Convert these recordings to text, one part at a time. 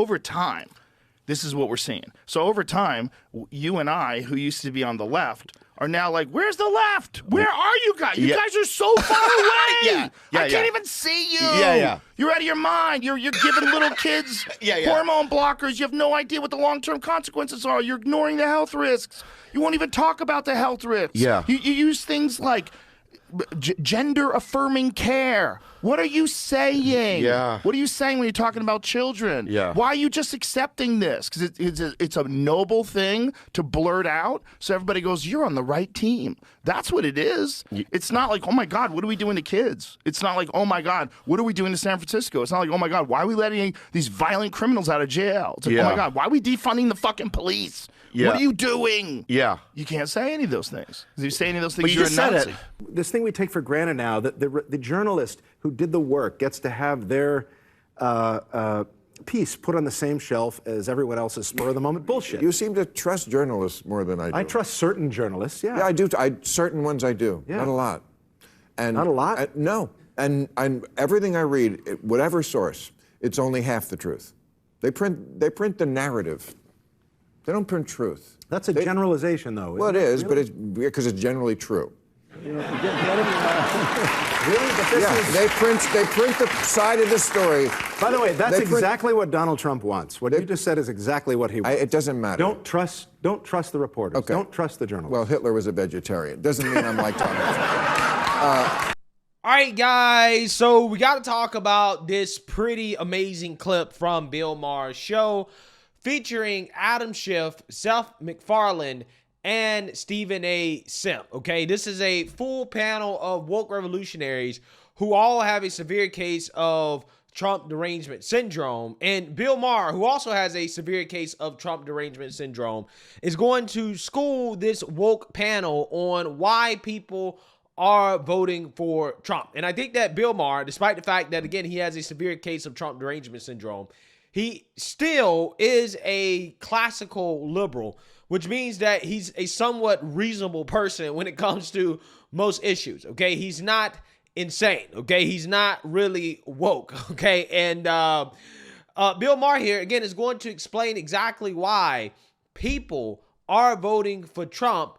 over time, this is what we're seeing. So over time, you and I, who used to be on the left, are now like, where's the left? Where are you guys? You guys are so far away. I can't even see you. You're out of your mind. You're giving little kids hormone blockers. You have no idea what the long-term consequences are. You're ignoring the health risks. You won't even talk about the health risks. You use things like gender-affirming care. What are you saying? What are you saying when you're talking about children? Why are you just accepting this? Because it's a noble thing to blurt out, so everybody goes, you're on the right team. That's what it is. It's not like, oh my God, what are we doing to kids? It's not like, oh my God, what are we doing to San Francisco? It's not like, oh my God, why are we letting these violent criminals out of jail? It's like, oh my God, why are we defunding the fucking police? What are you doing? You can't say any of those things. If you say any of those things, you're a Nazi. This thing we take for granted now, that the journalist who did the work gets to have their piece put on the same shelf as everyone else's spur-of-the-moment bullshit. You seem to trust journalists more than I do. I trust certain journalists, Yeah, I do. Certain ones I do. Not a lot. And not a lot? No. And everything I read, whatever source, it's only half the truth. They print the narrative. They don't print truth. That's a generalization, though. Well, it is, but it's because it's generally true. Really? But this they print the side of the story. By the way, that's exactly what Donald Trump wants. What you just said is exactly what he wants. It doesn't matter. Don't trust the reporters. Okay. Don't trust the journalists. Well, Hitler was a vegetarian. Doesn't mean I'm like Donald Trump. All right, guys. So we got to talk about this pretty amazing clip from Bill Maher's show, featuring Adam Schiff, Seth MacFarlane, and Stephen A. Simp. Okay, this is a full panel of woke revolutionaries who all have a severe case of Trump derangement syndrome. And Bill Maher, who also has a severe case of Trump derangement syndrome, is going to school this woke panel on why people are voting for Trump. And I think that Bill Maher, despite the fact that, again, he has a severe case of Trump derangement syndrome, he still is a classical liberal, which means that he's a somewhat reasonable person when it comes to most issues, okay? He's not insane, okay? He's not really woke, okay? And Bill Maher here, again, is going to explain exactly why people are voting for Trump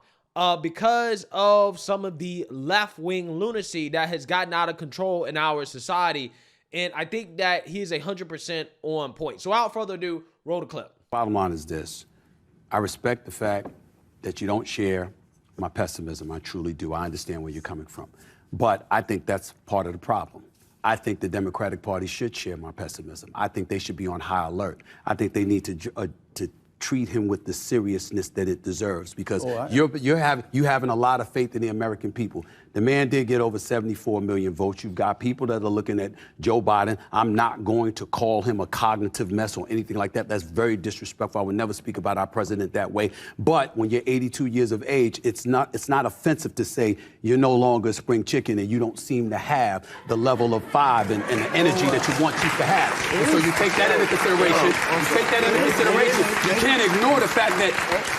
because of some of the left-wing lunacy that has gotten out of control in our society. And I think that he is 100% on point. So without further ado, roll the clip. Bottom line is this. I respect the fact that you don't share my pessimism. I truly do. I understand where you're coming from. But I think that's part of the problem. I think the Democratic Party should share my pessimism. I think they should be on high alert. I think they need to treat him with the seriousness that it deserves, because you having a lot of faith in the American people. The man did get over 74 million votes. You've got people that are looking at Joe Biden. I'm not going to call him a cognitive mess or anything like that. That's very disrespectful. I would never speak about our president that way. But when you're 82 years of age, it's not offensive to say you're no longer a spring chicken and you don't seem to have the level of 5 and the energy that you want to have. And so you take that into consideration. You can't ignore the fact that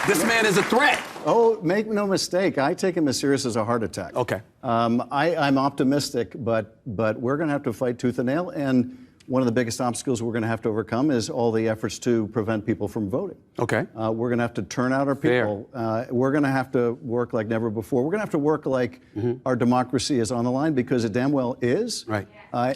this man is a threat. Oh, make no mistake. I take him as serious as a heart attack. Okay. I'm optimistic, but we're going to have to fight tooth and nail. And one of the biggest obstacles we're going to have to overcome is all the efforts to prevent people from voting. Okay. We're going to have to turn out our people. We're going to have to work like never before. We're going to have to work like our democracy is on the line, because it damn well is. Right. I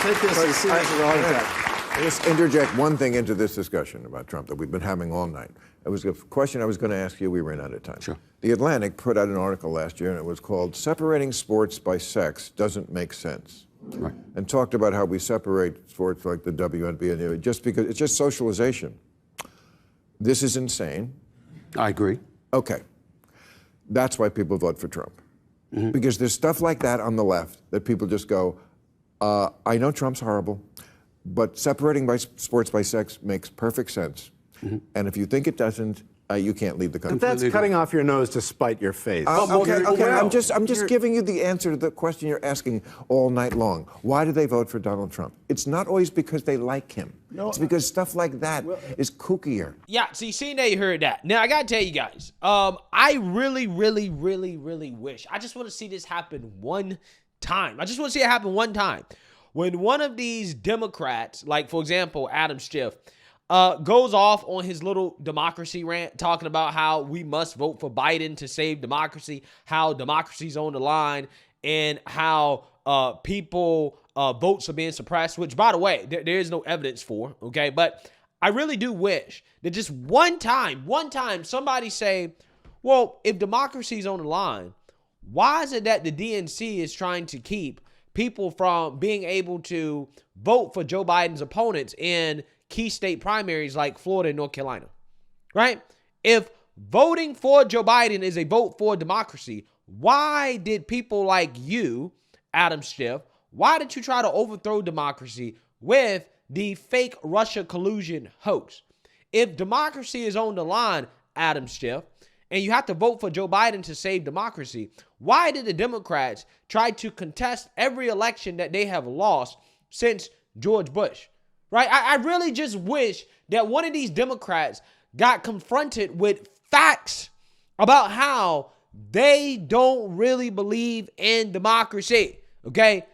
take this as serious as a heart attack. I'll just interject one thing into this discussion about Trump that we've been having all night. It was a question I was going to ask you. We ran out of time. Sure. The Atlantic put out an article last year, and it was called "Separating Sports by Sex Doesn't Make Sense." Right. And talked about how we separate sports like the WNBA just because it's just socialization. This is insane. I agree. Okay. That's why people vote for Trump. Because there's stuff like that on the left that people just go, I know Trump's horrible, but separating sports by sex makes perfect sense. And if you think it doesn't, you can't leave the country. But that's cutting off your nose to spite your face. Okay. I'm just giving you the answer to the question you're asking all night long. Why do they vote for Donald Trump? It's not always because they like him. No, it's because stuff like that is kookier. Yeah, so you see, now you heard that. Now, I got to tell you guys, I really wish, I just want to see this happen one time. I just want to see it happen one time, when one of these Democrats, like, for example, Adam Schiff, goes off on his little democracy rant, talking about how we must vote for Biden to save democracy, how democracy's on the line, and how people votes are being suppressed, which, by the way, there is no evidence for, okay? But I really do wish that just one time somebody say, well, if democracy's on the line, why is it that the DNC is trying to keep people from being able to vote for Joe Biden's opponents in key state primaries like Florida and North Carolina, right? If voting for Joe Biden is a vote for democracy, why did people like you, Adam Schiff, why did you try to overthrow democracy with the fake Russia collusion hoax? If democracy is on the line, Adam Schiff, and you have to vote for Joe Biden to save democracy, why did the Democrats try to contest every election that they have lost since George Bush? Right? I really just wish that one of these Democrats got confronted with facts about how they don't really believe in democracy, okay?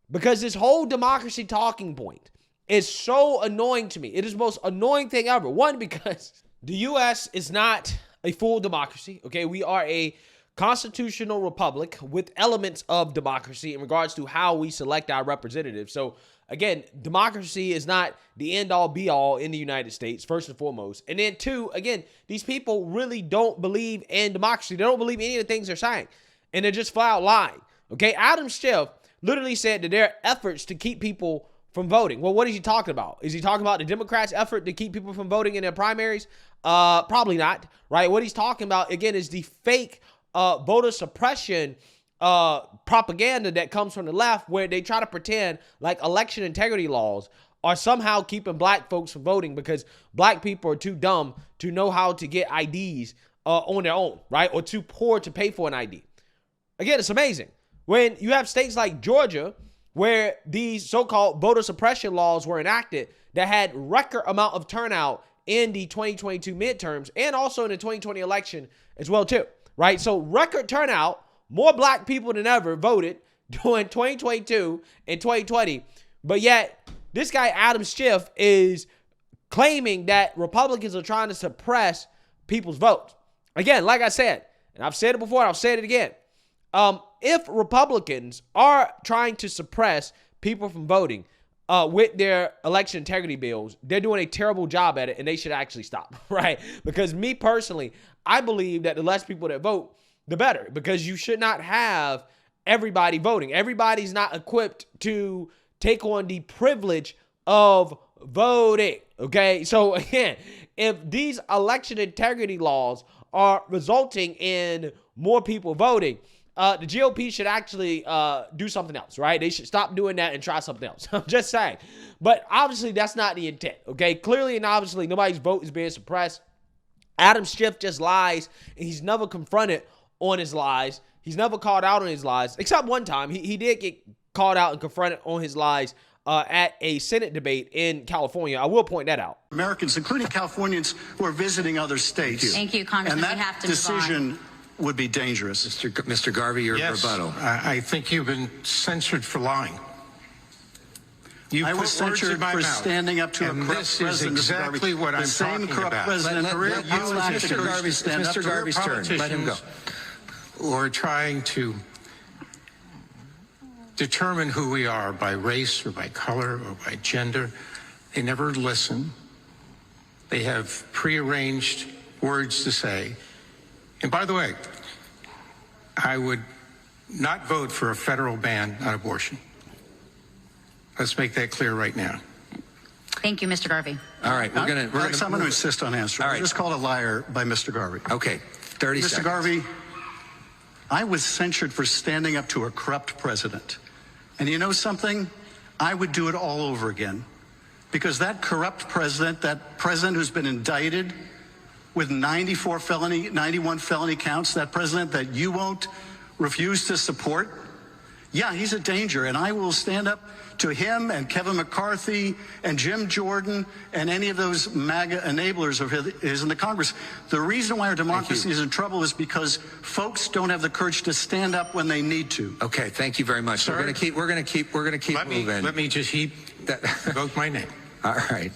Because this whole democracy talking point is so annoying to me. It is the most annoying thing ever. One, because the U.S. is not a full democracy, okay? We are a constitutional republic with elements of democracy in regards to how we select our representatives. So, again, democracy is not the end-all, be-all in the United States, first and foremost. And then, two, again, these people really don't believe in democracy. They don't believe any of the things they're saying. And they're just flat out lying, okay? Adam Schiff literally said that there are efforts to keep people from voting. Well, what is he talking about? Is he talking about the Democrats' effort to keep people from voting in their primaries? Probably not, right? What he's talking about, again, is the fake voter suppression propaganda that comes from the left, where they try to pretend like election integrity laws are somehow keeping black folks from voting because black people are too dumb to know how to get IDs on their own, right? Or too poor to pay for an ID. Again, it's amazing. When you have states like Georgia, where these so-called voter suppression laws were enacted that had record amount of turnout in the 2022 midterms and also in the 2020 election as well too, right? So record turnout, more black people than ever voted during 2022 and 2020, but yet this guy Adam Schiff is claiming that Republicans are trying to suppress people's votes. Again, like I said, and I've said it before and I'll say it again, if Republicans are trying to suppress people from voting with their election integrity bills, they're doing a terrible job at it, and they should actually stop, right? Because me personally, I believe that the less people that vote, the better, because you should not have everybody voting. Everybody's not equipped to take on the privilege of voting, okay? So again, if these election integrity laws are resulting in more people voting, the GOP should actually do something else, right? They should stop doing that and try something else. I'm just saying. But obviously, that's not the intent, okay? Clearly and obviously, nobody's vote is being suppressed. Adam Schiff just lies, and he's never confronted on his lies. He's never called out on his lies, except one time. He did get called out and confronted on his lies at a Senate debate in California. I will point that out. Americans, including Californians who are visiting other states. Thank you, Congressman. And that decision would be dangerous. Mr. Garvey, your rebuttal. I think you've been censored for lying. I was censured for standing up to a corrupt president. This is exactly what I'm talking about. Mr. Garvey's turn. Let him go. Or trying to determine who we are by race or by color or by gender. They never listen. They have prearranged words to say. And by the way, I would not vote for a federal ban on abortion. Let's make that clear right now. Thank you, Mr. Garvey. All right, I'm going to insist on answering. I was just called a liar by Mr. Garvey. Okay, 30 seconds. Mr. Garvey, I was censured for standing up to a corrupt president. And you know something? I would do it all over again. Because that corrupt president, that president who's been indicted with 91 felony counts, that president that you won't refuse to support, yeah, he's a danger. And I will stand up to him and Kevin McCarthy and Jim Jordan and any of those MAGA enablers of his in the Congress. The reason why our democracy is in trouble is because folks don't have the courage to stand up when they need to. Okay, thank you very much. Sir, we're going to keep moving. Let me just invoke my name. All right.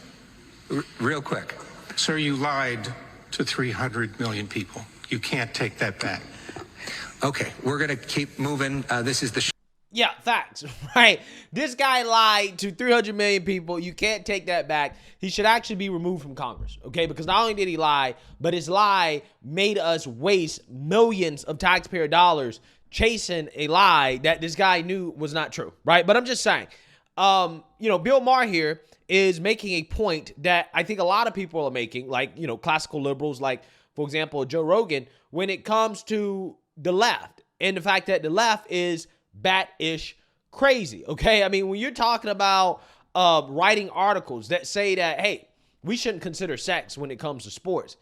Real quick. Sir, you lied to 300 million people. You can't take that back. Okay, we're going to keep moving. This is the Yeah, facts, right? This guy lied to 300 million people. You can't take that back. He should actually be removed from Congress, okay? Because not only did he lie, but his lie made us waste millions of taxpayer dollars chasing a lie that this guy knew was not true, right? But I'm just saying, Bill Maher here is making a point that I think a lot of people are making, like, classical liberals, like, for example, Joe Rogan, when it comes to the left and the fact that the left is bat-ish crazy, okay? I mean, when you're talking about writing articles that say that, hey, we shouldn't consider sex when it comes to sports.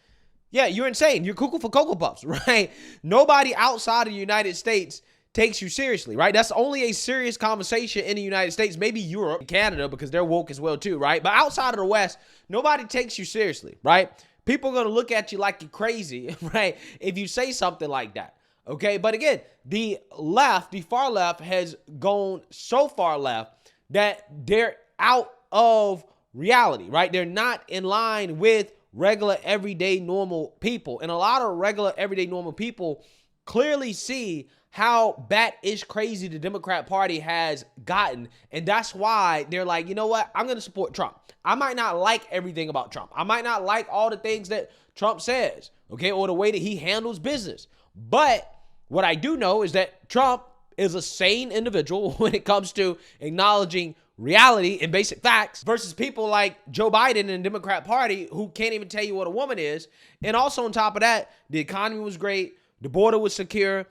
Yeah, you're insane. You're cuckoo for Cocoa Puffs, right? Nobody outside of the United States takes you seriously, right? That's only a serious conversation in the United States, maybe Europe and Canada, because they're woke as well too, right? But outside of the West, nobody takes you seriously, right? People are going to look at you like you're crazy, right? If you say something like that. Okay, but again, the left, the far left has gone so far left that they're out of reality, right? They're not in line with regular, everyday, normal people. And a lot of regular, everyday, normal people clearly see how bat-ish crazy the Democrat Party has gotten. And that's why they're like, you know what? I'm going to support Trump. I might not like everything about Trump. I might not like all the things that Trump says, okay, or the way that he handles business. But what I do know is that Trump is a sane individual when it comes to acknowledging reality and basic facts versus people like Joe Biden and the Democrat Party who can't even tell you what a woman is. And also on top of that, the economy was great. The border was secure.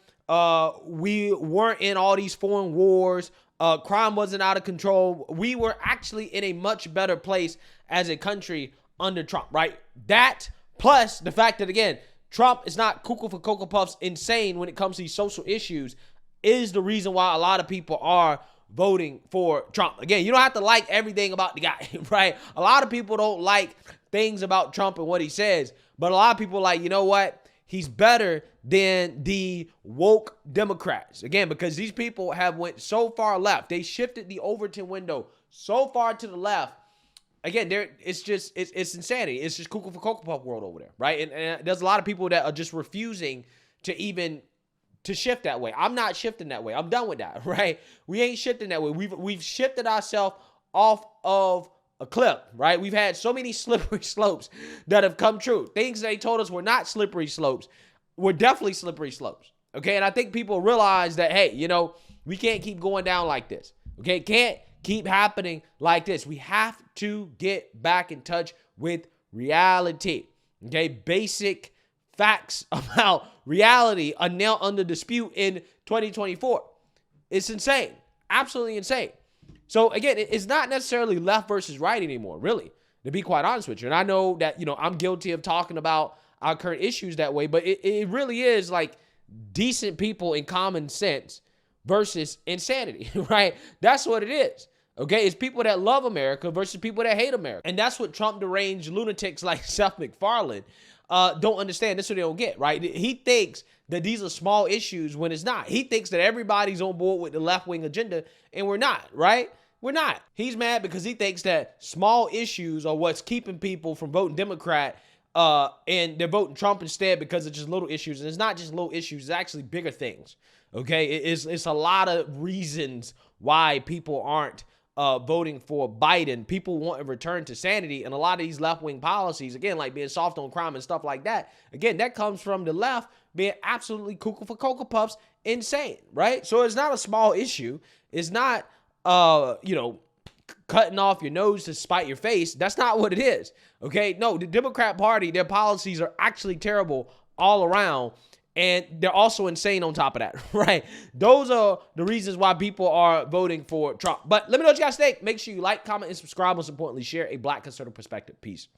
We weren't in all these foreign wars. Crime wasn't out of control. We were actually in a much better place as a country under Trump, right? That plus the fact that, again, Trump is not cuckoo for Cocoa Puffs insane when it comes to these social issues is the reason why a lot of people are voting for Trump. Again, you don't have to like everything about the guy, right? A lot of people don't like things about Trump and what he says, but a lot of people are like, you know what? He's better than the woke Democrats. Again, because these people have went so far left. They shifted the Overton window so far to the left. Again, it's insanity. It's just cuckoo for Cocoa Puff world over there, right? And there's a lot of people that are just refusing to shift that way. I'm not shifting that way. I'm done with that, right? We ain't shifting that way. We've shifted ourselves off of a cliff, right? We've had so many slippery slopes that have come true. Things they told us were not slippery slopes were definitely slippery slopes, okay? And I think people realize that, hey, we can't keep going down like this, okay? Can't keep happening like this. We have to get back in touch with reality, okay? Basic facts about reality are now under dispute in 2024. It's insane. Absolutely insane. So again, it's not necessarily left versus right anymore, really, to be quite honest with you. And I know that, I'm guilty of talking about our current issues that way, but it really is like decent people in common sense versus insanity, right? That's what it is. Okay, it's people that love America versus people that hate America. And that's what Trump deranged lunatics like Seth MacFarlane don't understand. That's what they don't get, right? He thinks that these are small issues when it's not. He thinks that everybody's on board with the left-wing agenda, and we're not, right? We're not. He's mad because he thinks that small issues are what's keeping people from voting Democrat, and they're voting Trump instead because it's just little issues. And it's not just little issues. It's actually bigger things, okay? It's a lot of reasons why people aren't voting for Biden. People want a return to sanity, and a lot of these left-wing policies, again, like being soft on crime and stuff like that, again, that comes from the left being absolutely cuckoo for Cocoa Puffs insane, right? So it's not a small issue. It's not, cutting off your nose to spite your face. That's not what it is, okay? No, the Democrat Party, their policies are actually terrible all around, and they're also insane on top of that, right? Those are the reasons why people are voting for Trump. But let me know what you guys think. Make sure you like, comment, and subscribe. Most importantly, share a Black conservative perspective. Peace.